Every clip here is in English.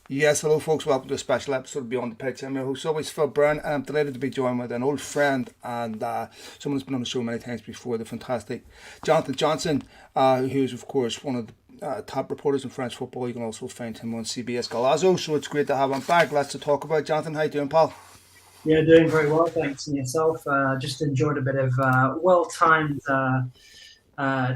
Yes, hello folks, welcome to a special episode of Beyond the Pitch. I'm your host always, Phil Byrne, and I'm delighted to be joined with an old friend and someone who's been on the show many times before, the fantastic Jonathon Johnson, who is of course one of the top reporters in French football. You can also find him on CBS Golazo, so it's great to have him back. Lots to talk about. Jonathan, how you doing, pal? Yeah, doing very well, thanks. And yourself? Just enjoyed a bit of well-timed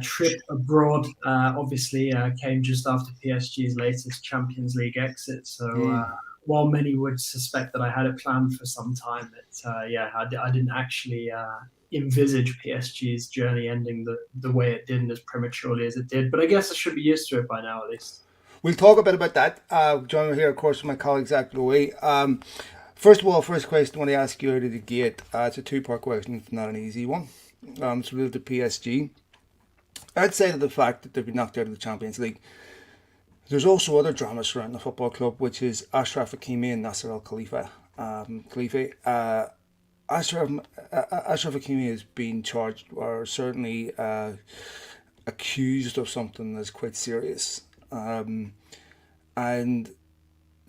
trip abroad. Obviously, came just after PSG's latest Champions League exit. So while many would suspect that I had it planned for some time, I didn't actually envisage PSG's journey ending the way it did and as prematurely as it did. But I guess I should be used to it by now, at least. We'll talk a bit about that. Joining me here, of course, with my colleague Zach Lowy. First of all, first question I want to ask you out of the gate. It's a two-part question. It's not an easy one. It's related to PSG. Outside of the fact that they've been knocked out of the Champions League, there's also other dramas surrounding the football club, which is Ashraf Hakimi and Nasser Al Khalifa. Ashraf, Ashraf Hakimi has been charged, or certainly accused of something that's quite serious. And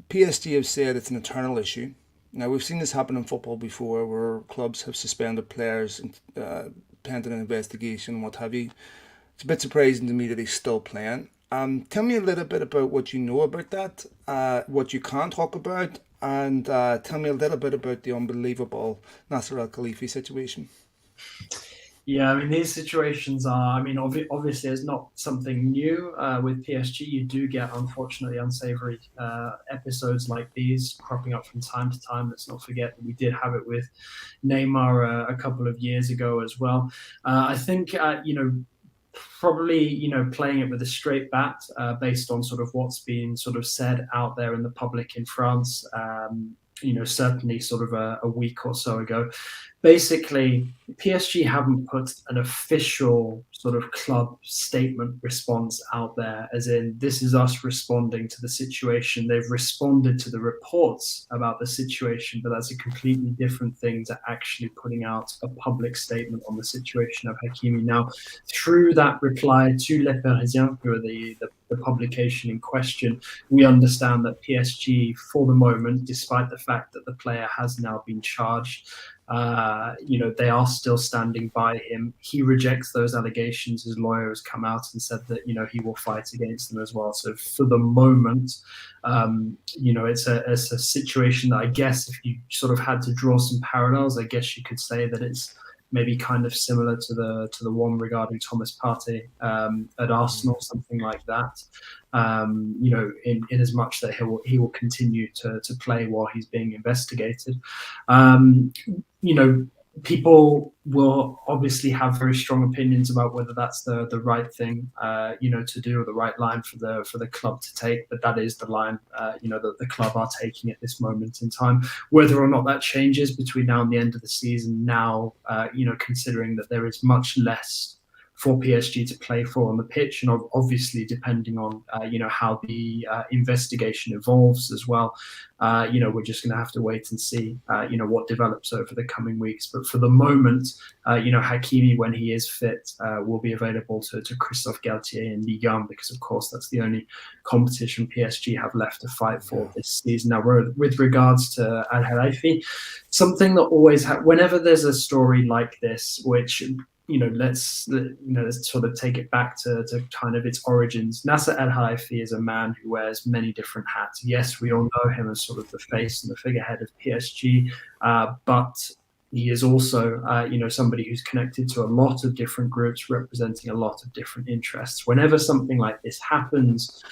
PSG have said it's an internal issue. Now, we've seen this happen in football before where clubs have suspended players pending an investigation and what have you. It's a bit surprising to me that he's still playing. Tell me a little bit about what you know about that, what you can talk about, and tell me a little bit about the unbelievable Nasser Al Khalifi situation. Yeah, I mean, these situations are, I mean, obviously, it's not something new with PSG. You do get, unfortunately, unsavory episodes like these cropping up from time to time. Let's not forget that we did have it with Neymar a couple of years ago as well. I think, probably, playing it with a straight bat based on sort of what's been sort of said out there in the public in France. Certainly sort of a week or so ago. Basically, PSG haven't put an official sort of club statement response out there, as in, this is us responding to the situation. They've responded to the reports about the situation, but that's a completely different thing to actually putting out a public statement on the situation of Hakimi. Now, through that reply to Le Parisien, who are the publication in question, we understand that PSG, for the moment, despite the fact that the player has now been charged, they are still standing by him. He rejects those allegations. His lawyer has come out and said that, he will fight against them as well. So for the moment, it's a situation that I guess if you sort of had to draw some parallels, I guess you could say that it's maybe kind of similar to the one regarding Thomas Partey at Arsenal, something like that. In as much that he will continue to play while he's being investigated. People will obviously have very strong opinions about whether that's the right thing, to do, or the right line for the club to take. But that is the line, that the club are taking at this moment in time. Whether or not that changes between now and the end of the season, now, considering that there is much less for PSG to play for on the pitch, and obviously depending on how the investigation evolves as well. We're just going to have to wait and see what develops over the coming weeks. But for the moment, Hakimi, when he is fit, will be available to Christophe Galtier in Ligue 1, because of course that's the only competition PSG have left to fight for this season. Now, with regards to Al Khelaifi, something that always whenever there's a story like this, which let's sort of take it back to kind of its origins. Nasser El Khelaifi is a man who wears many different hats. Yes, we all know him as sort of the face and the figurehead of PSG, but he is also, somebody who's connected to a lot of different groups representing a lot of different interests. Whenever something like this happens,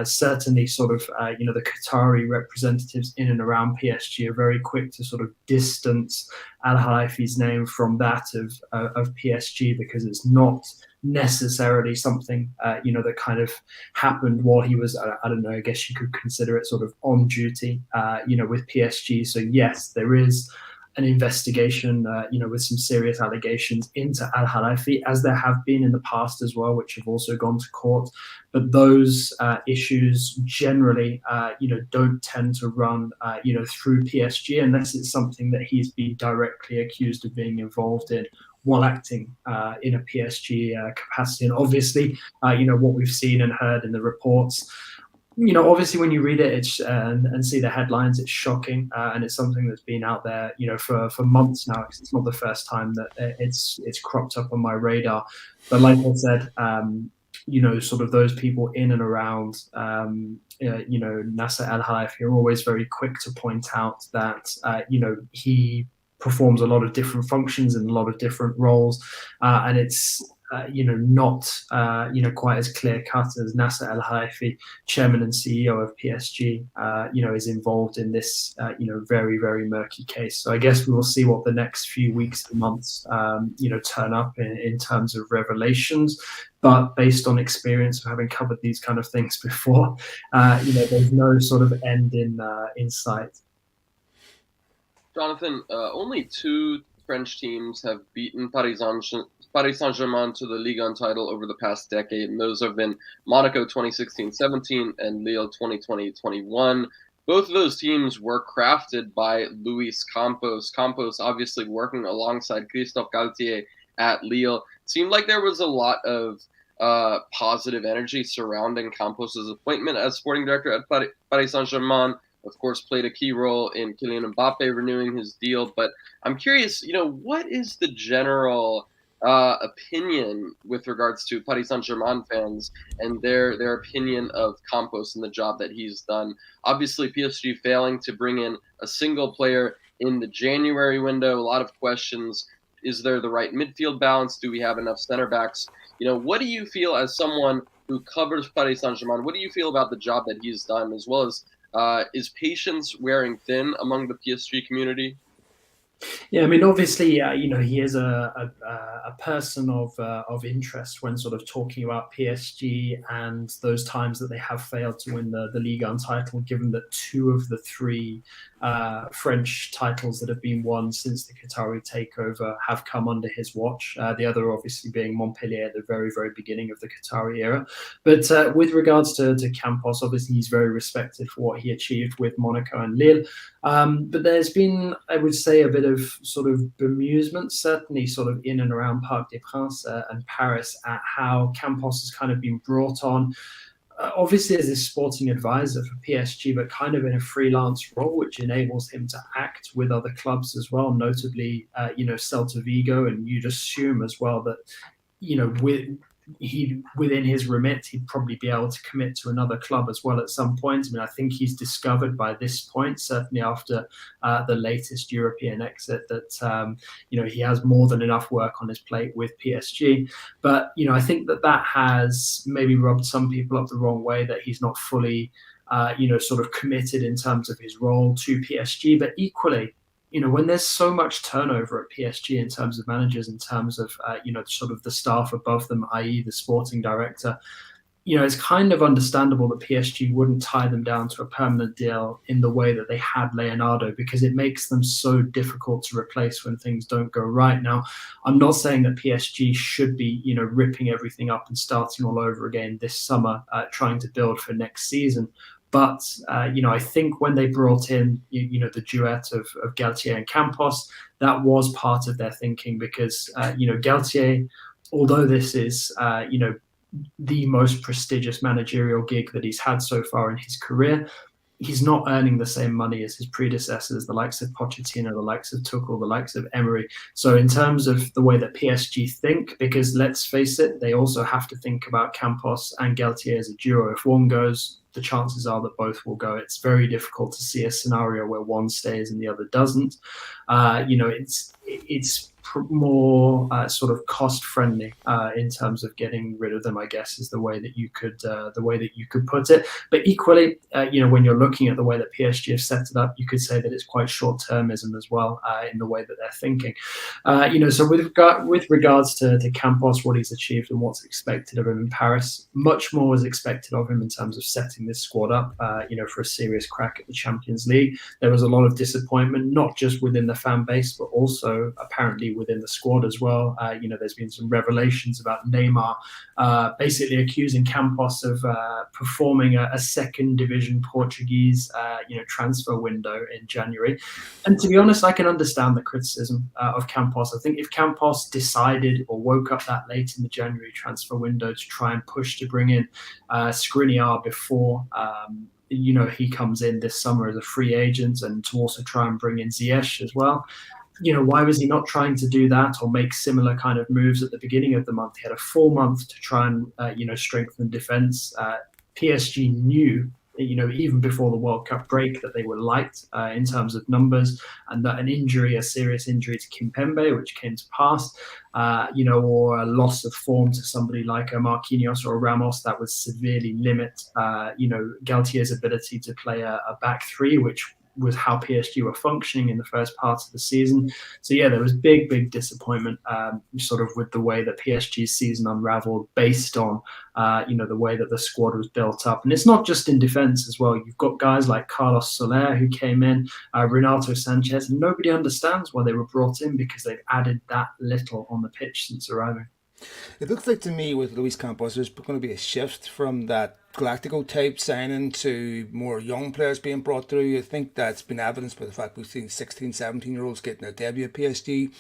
certainly sort of, the Qatari representatives in and around PSG are very quick to sort of distance Al Khelaifi's name from that of PSG, because it's not necessarily something that kind of happened while he was, I don't know, I guess you could consider it sort of on duty with PSG. So yes, there is an investigation, with some serious allegations into Al Khelaifi, as there have been in the past as well, which have also gone to court. But those issues generally, don't tend to run, through PSG, unless it's something that he's been directly accused of being involved in while acting in a PSG capacity. And obviously, what we've seen and heard in the reports, Obviously when you read it, and see the headlines, it's shocking, and it's something that's been out there, for months now. It's not the first time that it's cropped up on my radar. But like I said, sort of those people in and around, Nasser El Khelaifi are always very quick to point out that, he performs a lot of different functions in a lot of different roles, and it's not quite as clear cut as Nasser El Khelaifi, chairman and CEO of PSG, is involved in this very, very murky case. So I guess we will see what the next few weeks and months turn up in terms of revelations. But based on experience of having covered these kind of things before, there's no sort of end in sight. Jonathan, only two French teams have beaten Paris Saint-Germain to the Ligue 1 title over the past decade, and those have been Monaco 2016-17 and Lille 2020-21. Both of those teams were crafted by Luis Campos. Campos obviously working alongside Christophe Galtier at Lille. It seemed like there was a lot of positive energy surrounding Campos' appointment as sporting director at Paris Saint-Germain. Of course, played a key role in Kylian Mbappe renewing his deal. But I'm curious, what is the general opinion with regards to Paris Saint-Germain fans and their opinion of Campos and the job that he's done? Obviously, PSG failing to bring in a single player in the January window. A lot of questions. Is there the right midfield balance? Do we have enough center backs? What do you feel as someone who covers Paris Saint-Germain? What do you feel about the job that he's done, as well as is patience wearing thin among the PSG community? Yeah, I mean, obviously, he is a person of interest when sort of talking about PSG and those times that they have failed to win the Ligue 1 title, given that two of the three French titles that have been won since the Qatari takeover have come under his watch. The other obviously being Montpellier at the very, very beginning of the Qatari era. But with regards to Campos, obviously he's very respected for what he achieved with Monaco and Lille. But there's been, I would say, a bit of sort of bemusement, certainly sort of in and around Parc des Princes and Paris, at how Campos has kind of been brought on, obviously as a sporting advisor for PSG, but kind of in a freelance role, which enables him to act with other clubs as well, notably, Celta Vigo. And you'd assume as well that, within his remit, he'd probably be able to commit to another club as well at some point. I mean, I think he's discovered by this point, certainly after the latest European exit, that he has more than enough work on his plate with PSG. But I think that has maybe rubbed some people up the wrong way, that he's not fully sort of committed in terms of his role to PSG. But equally, when there's so much turnover at PSG in terms of managers, in terms of, sort of the staff above them, i.e. the sporting director, it's kind of understandable that PSG wouldn't tie them down to a permanent deal in the way that they had Leonardo, because it makes them so difficult to replace when things don't go right. Now, I'm not saying that PSG should be, ripping everything up and starting all over again this summer, trying to build for next season. But, I think when they brought in, the duet of Galtier and Campos, that was part of their thinking, because, Galtier, although this is, the most prestigious managerial gig that he's had so far in his career, he's not earning the same money as his predecessors, the likes of Pochettino, the likes of Tuchel, the likes of Emery. So in terms of the way that PSG think, because let's face it, they also have to think about Campos and Galtier as a duo. If one goes, the chances are that both will go. It's very difficult to see a scenario where one stays and the other doesn't. It's more sort of cost friendly in terms of getting rid of them, I guess, is the way that you could put it. But equally, when you're looking at the way that PSG have set it up, you could say that it's quite short termism as well in the way that they're thinking. So with regards to Campos, what he's achieved and what's expected of him in Paris, much more was expected of him in terms of setting this squad up, for a serious crack at the Champions League. There was a lot of disappointment, not just within the fan base, but also also apparently within the squad as well. There's been some revelations about Neymar basically accusing Campos of performing a second division Portuguese transfer window in January. And to be honest, I can understand the criticism of Campos. I think if Campos decided or woke up that late in the January transfer window to try and push to bring in Skriniar before he comes in this summer as a free agent, and to also try and bring in Ziyech as well, why was he not trying to do that or make similar kind of moves at the beginning of the month? He had a full month to try and strengthen defense. PSG knew, even before the World Cup break, that they were light in terms of numbers, and that a serious injury to Kimpembe, which came to pass, or a loss of form to somebody like a Marquinhos or a Ramos, that would severely limit, Galtier's ability to play a back three, which was how PSG were functioning in the first part of the season. So yeah, there was big disappointment sort of with the way that PSG's season unraveled based on the way that the squad was built up. And it's not just in defense as well. You've got guys like Carlos Soler who came in, Renato Sanchez, and nobody understands why they were brought in, because they've added that little on the pitch since arriving. It looks like to me with Luis Campos there's going to be a shift from that Galactico type signing to more young players being brought through. I think that's been evidenced by the fact we've seen 16, 17-year-olds getting their debut at PSG.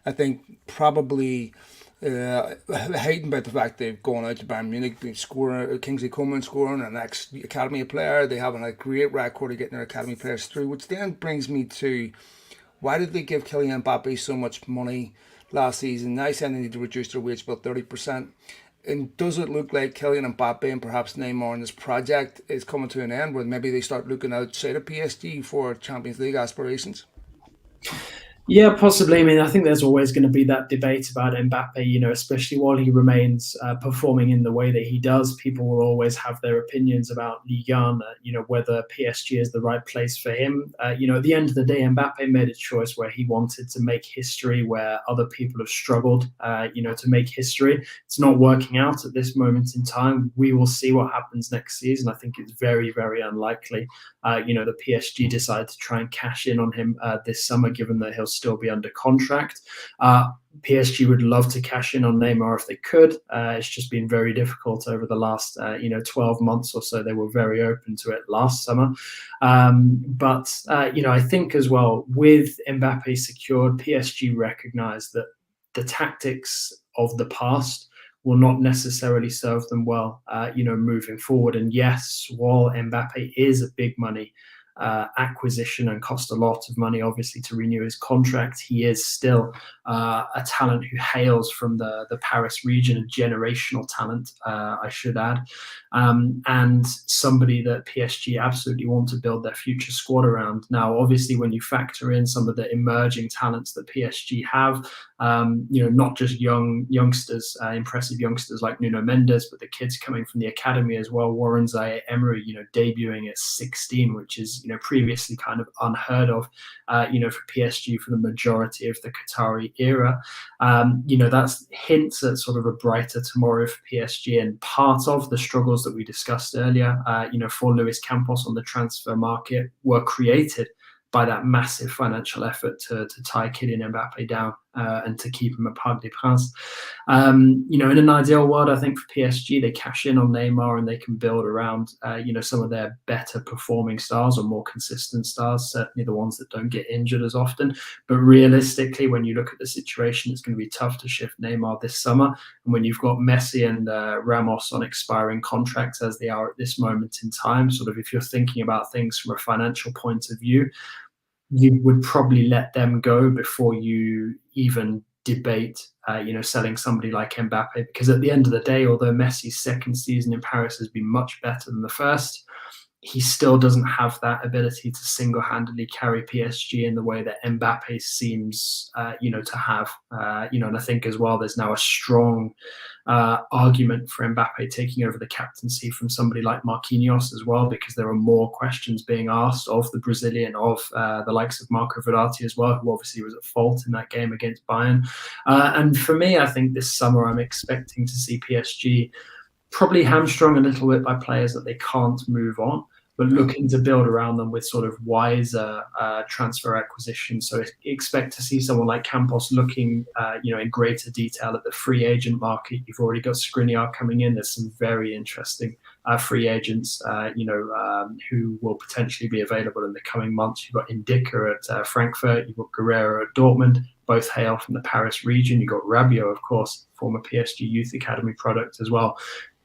I think probably heightened by the fact they've gone out to Bayern Munich, been scoring, Kingsley Coman scoring, an ex-academy player. They have a great record of getting their academy players through, which then brings me to, why did they give Kylian Mbappe so much money last season? Now saying they need to reduce their wage about 30%. And does it look like Kylian Mbappe and perhaps Neymar in this project is coming to an end, where maybe they start looking outside of PSG for Champions League aspirations? Yeah, possibly. I mean, I think there's always going to be that debate about Mbappe, especially while he remains performing in the way that he does. People will always have their opinions about Ligue 1, whether PSG is the right place for him. At the end of the day, Mbappe made a choice where he wanted to make history, where other people have struggled, to make history. It's not working out at this moment in time. We will see what happens next season. I think it's very, very unlikely, that PSG decide to try and cash in on him this summer, given that he'll still be under contract. PSG would love to cash in on Neymar if they could. It's just been very difficult over the last 12 months or so. They were very open to it last summer. But I think as well, with Mbappe secured, PSG recognised that the tactics of the past will not necessarily serve them well, moving forward. And yes, while Mbappe is a big money acquisition and cost a lot of money, obviously, to renew his contract, he is still a talent who hails from the Paris region, a generational talent, I should add, and somebody that PSG absolutely want to build their future squad around. Now, obviously, when you factor in some of the emerging talents that PSG have, not just youngsters, impressive youngsters like Nuno Mendes, but the kids coming from the academy as well. Warren Zaïre-Emery, debuting at 16, which is previously kind of unheard of, for PSG for the majority of the Qatari era. That's hints at sort of a brighter tomorrow for PSG, and part of the struggles that we discussed earlier, for Luis Campos on the transfer market were created by that massive financial effort to tie Kylian Mbappe down and to keep him at Parc des Princes. In an ideal world, I think for PSG, they cash in on Neymar and they can build around, some of their better performing stars or more consistent stars, certainly the ones that don't get injured as often. But realistically, when you look at the situation, it's going to be tough to shift Neymar this summer. And when you've got Messi and Ramos on expiring contracts as they are at this moment in time, sort of if you're thinking about things from a financial point of view, you would probably let them go before you even debate, selling somebody like Mbappe. Because at the end of the day, although Messi's second season in Paris has been much better than the first, he still doesn't have that ability to single-handedly carry PSG in the way that Mbappe seems, to have. And I think as well, there's now a strong argument for Mbappe taking over the captaincy from somebody like Marquinhos as well, because there are more questions being asked of the Brazilian, of the likes of Marco Verratti as well, who obviously was at fault in that game against Bayern. And for me, I think this summer I'm expecting to see PSG probably hamstrung a little bit by players that they can't move on. but looking to build around them with sort of wiser transfer acquisition. So expect to see someone like Campos looking, in greater detail at the free agent market. You've already got Skriniar coming in. There's some very interesting free agents, who will potentially be available in the coming months. You've got Indica at Frankfurt. You've got Guerrero at Dortmund. Both hail from the Paris region. You've got Rabiot, of course, former PSG Youth Academy product as well.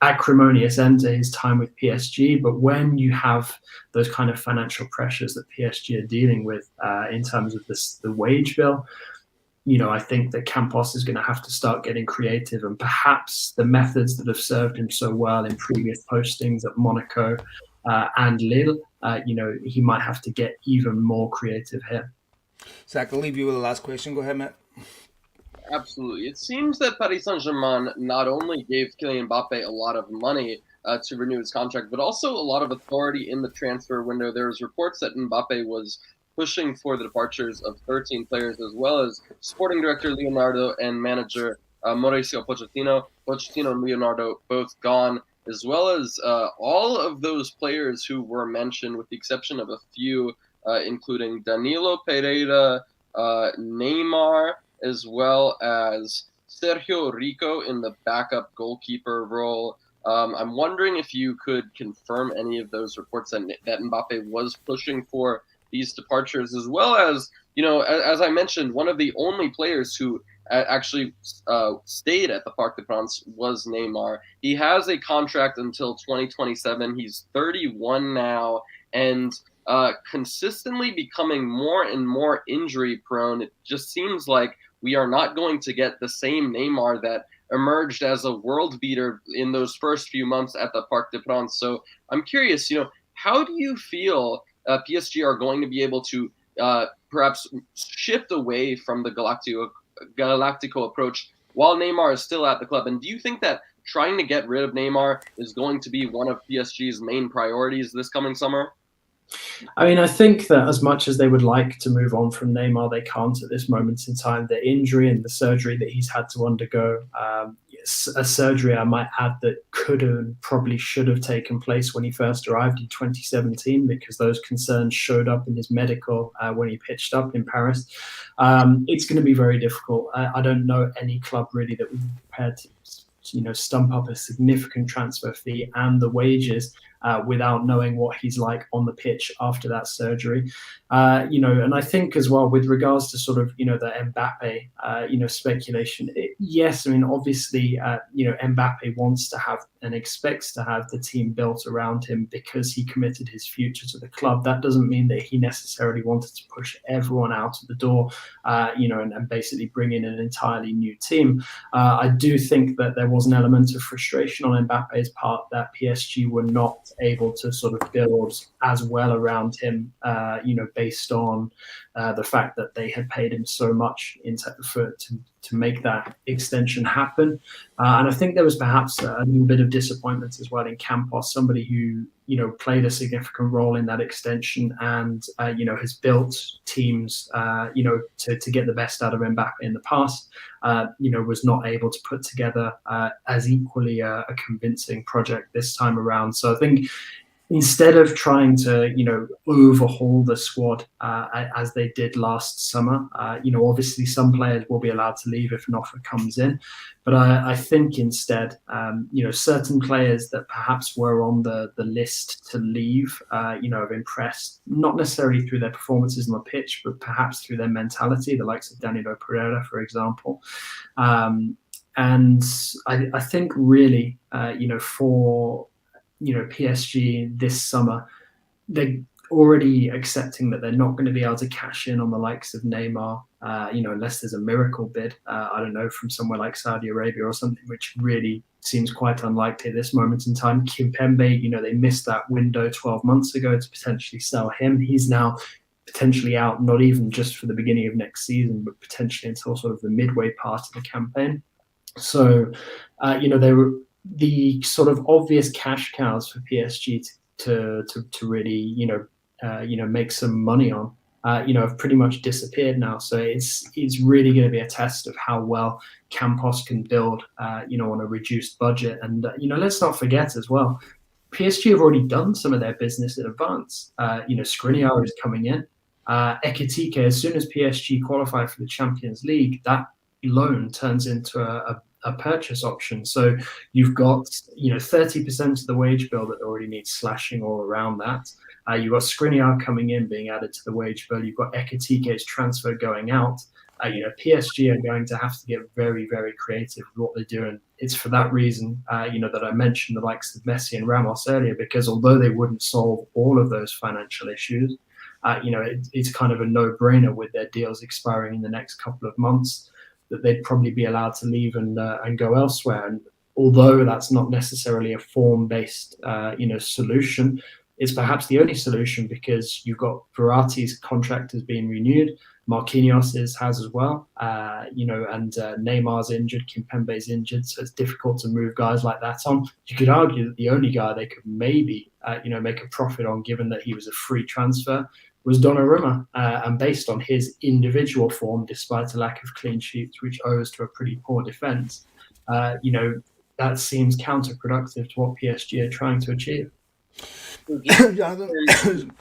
Acrimonious end to his time with PSG, but when you have those kind of financial pressures that PSG are dealing with in terms of the wage bill, I think that Campos is going to have to start getting creative, and perhaps the methods that have served him so well in previous postings at Monaco and Lille, he might have to get even more creative here. Zach, I'll leave you with the last question. Go ahead, Matt. Absolutely. It seems that Paris Saint-Germain not only gave Kylian Mbappe a lot of money to renew his contract, but also a lot of authority in the transfer window. There was reports that Mbappe was pushing for the departures of 13 players, as well as sporting director Leonardo and manager Mauricio Pochettino. Pochettino and Leonardo both gone, as well as all of those players who were mentioned, with the exception of a few, including Danilo Pereira, Neymar, as well as Sergio Rico in the backup goalkeeper role. I'm wondering if you could confirm any of those reports that Mbappe was pushing for these departures, as well as, as I mentioned, one of the only players who actually stayed at the Parc des Princes was Neymar. He has a contract until 2027. He's 31 now, and consistently becoming more and more injury prone. It just seems like we are not going to get the same Neymar that emerged as a world beater in those first few months at the Parc des Princes. So I'm curious, how do you feel PSG are going to be able to perhaps shift away from the Galactico approach while Neymar is still at the club? And do you think that trying to get rid of Neymar is going to be one of PSG's main priorities this coming summer? I mean, I think that as much as they would like to move on from Neymar, they can't at this moment in time. The injury and the surgery that he's had to undergo, a surgery, I might add, that probably should have taken place when he first arrived in 2017, because those concerns showed up in his medical when he pitched up in Paris. It's going to be very difficult. I don't know any club really that would be prepared to stump up a significant transfer fee and the wages without knowing what he's like on the pitch after that surgery. And I think as well, with regards to sort of, the Mbappe, speculation, yes, I mean, obviously, Mbappe wants to have and expects to have the team built around him because he committed his future to the club. That doesn't mean that he necessarily wanted to push everyone out of the door, and basically bring in an entirely new team. I do think that there was an element of frustration on Mbappe's part that PSG were not able to sort of build as well around him, based on the fact that they had paid him so much to make that extension happen. And I think there was perhaps a little bit of disappointment as well in Campos, somebody who, played a significant role in that extension and, has built teams, to get the best out of Mbappe in the past, was not able to put together as equally a convincing project this time around. So I think instead of trying to, overhaul the squad as they did last summer, obviously some players will be allowed to leave if an offer comes in. But I think instead, certain players that perhaps were on the list to leave, have impressed, not necessarily through their performances on the pitch, but perhaps through their mentality, the likes of Danilo Pereira, for example. And I think really, for PSG this summer, they're already accepting that they're not going to be able to cash in on the likes of Neymar, unless there's a miracle bid, I don't know, from somewhere like Saudi Arabia or something, which really seems quite unlikely at this moment in time. Kimpembe, they missed that window 12 months ago to potentially sell him. He's now potentially out, not even just for the beginning of next season, but potentially until sort of the midway part of the campaign. So, they were the sort of obvious cash cows for PSG to really make some money on, have pretty much disappeared now. So it's really going to be a test of how well Campos can build, on a reduced budget. And let's not forget as well, PSG have already done some of their business in advance. Skriniar is coming in. Ekitike, as soon as PSG qualify for the Champions League, that loan turns into a purchase option. So you've got 30% of the wage bill that already needs slashing all around that. You've got Skriniar coming in, being added to the wage bill. You've got Ekitike's transfer going out. PSG are going to have to get very, very creative with what they do. And it's for that reason, that I mentioned the likes of Messi and Ramos earlier, because although they wouldn't solve all of those financial issues, it's kind of a no-brainer with their deals expiring in the next couple of months that they'd probably be allowed to leave and go elsewhere. And although that's not necessarily a form-based, solution, it's perhaps the only solution, because you've got Verratti's contract has been renewed, Marquinhos has as well, and Neymar's injured, Kimpembe's injured, so it's difficult to move guys like that on. You could argue that the only guy they could maybe, make a profit on, given that he was a free transfer, was Donnarumma, and based on his individual form, despite a lack of clean sheets, which owes to a pretty poor defence, that seems counterproductive to what PSG are trying to achieve. Jonathan,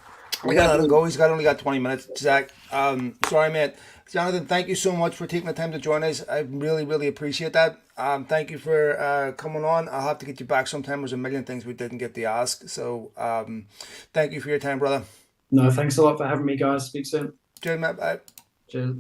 we gotta let him go. He's only got 20 minutes. Zach, sorry, mate. Jonathan, thank you so much for taking the time to join us. I really, really appreciate that. Thank you for coming on. I'll have to get you back sometime. There's a million things we didn't get to ask. So thank you for your time, brother. No, thanks a lot for having me, guys. Speak soon. Cheers, mate. Bye. Cheers.